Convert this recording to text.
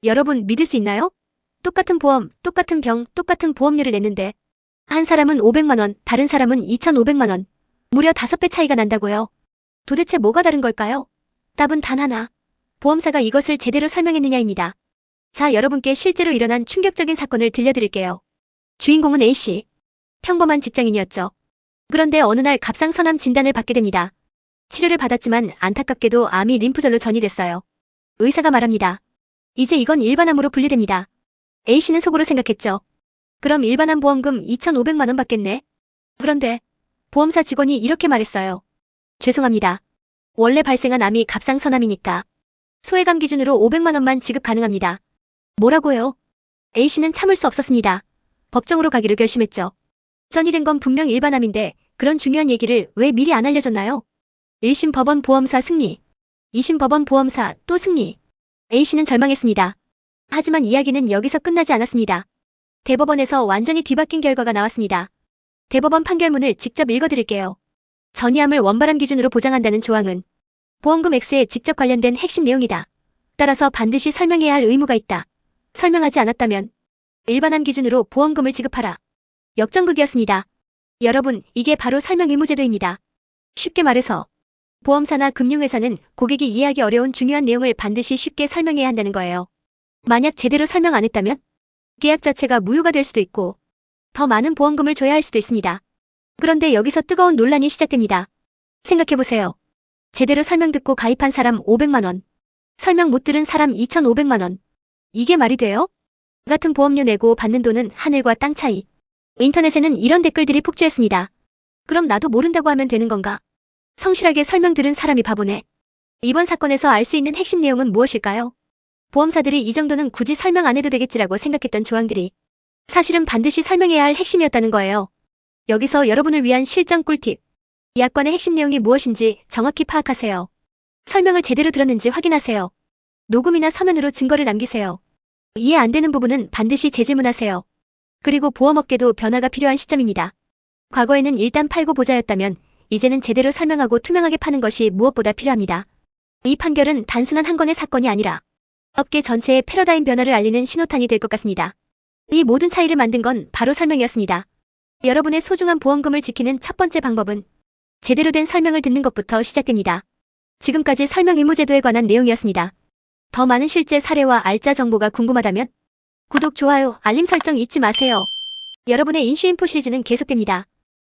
여러분 믿을 수 있나요? 똑같은 보험, 똑같은 병, 똑같은 보험료를 냈는데 한 사람은 500만 원, 다른 사람은 2,500만 원. 무려 5배 차이가 난다고요. 도대체 뭐가 다른 걸까요? 답은 단 하나. 보험사가 이것을 제대로 설명했느냐입니다. 자, 여러분께 실제로 일어난 충격적인 사건을 들려드릴게요. 주인공은 A씨. 평범한 직장인이었죠. 그런데 어느 날 갑상선암 진단을 받게 됩니다. 치료를 받았지만 안타깝게도 암이 림프절로 전이됐어요. 의사가 말합니다. 이제 이건 일반암으로 분류됩니다. A씨는 속으로 생각했죠. 그럼 일반암 보험금 2,500만 원 받겠네. 그런데 보험사 직원이 이렇게 말했어요. 죄송합니다. 원래 발생한 암이 갑상선암이니까 소외감 기준으로 500만 원만 지급 가능합니다. 뭐라고요? A씨는 참을 수 없었습니다. 법정으로 가기로 결심했죠. 전이된 건 분명 일반암인데 그런 중요한 얘기를 왜 미리 안 알려줬나요? 1심 법원 보험사 승리. 2심 법원 보험사 또 승리. A씨는 절망했습니다. 하지만 이야기는 여기서 끝나지 않았습니다. 대법원에서 완전히 뒤바뀐 결과가 나왔습니다. 대법원 판결문을 직접 읽어드릴게요. 전이암을 원발암 기준으로 보장한다는 조항은 보험금 액수에 직접 관련된 핵심 내용이다. 따라서 반드시 설명해야 할 의무가 있다. 설명하지 않았다면 일반암 기준으로 보험금을 지급하라. 역전극이었습니다. 여러분, 이게 바로 설명 의무제도입니다. 쉽게 말해서 보험사나 금융회사는 고객이 이해하기 어려운 중요한 내용을 반드시 쉽게 설명해야 한다는 거예요. 만약 제대로 설명 안 했다면 계약 자체가 무효가 될 수도 있고 더 많은 보험금을 줘야 할 수도 있습니다. 그런데 여기서 뜨거운 논란이 시작됩니다. 생각해보세요. 제대로 설명 듣고 가입한 사람 500만 원, 설명 못 들은 사람 2,500만 원. 이게 말이 돼요? 같은 보험료 내고 받는 돈은 하늘과 땅 차이. 인터넷에는 이런 댓글들이 폭주했습니다. 그럼 나도 모른다고 하면 되는 건가? 성실하게 설명 들은 사람이 바보네. 이번 사건에서 알 수 있는 핵심 내용은 무엇일까요? 보험사들이 이 정도는 굳이 설명 안 해도 되겠지라고 생각했던 조항들이 사실은 반드시 설명해야 할 핵심이었다는 거예요. 여기서 여러분을 위한 실전 꿀팁. 이 약관의 핵심 내용이 무엇인지 정확히 파악하세요. 설명을 제대로 들었는지 확인하세요. 녹음이나 서면으로 증거를 남기세요. 이해 안 되는 부분은 반드시 재질문하세요. 그리고 보험업계도 변화가 필요한 시점입니다. 과거에는 일단 팔고 보자였다면 이제는 제대로 설명하고 투명하게 파는 것이 무엇보다 필요합니다. 이 판결은 단순한 한 건의 사건이 아니라 업계 전체의 패러다임 변화를 알리는 신호탄이 될 것 같습니다. 이 모든 차이를 만든 건 바로 설명이었습니다. 여러분의 소중한 보험금을 지키는 첫 번째 방법은 제대로 된 설명을 듣는 것부터 시작됩니다. 지금까지 설명 의무제도에 관한 내용이었습니다. 더 많은 실제 사례와 알짜 정보가 궁금하다면 구독, 좋아요, 알림 설정 잊지 마세요. 여러분의 인슈인포 시리즈는 계속됩니다.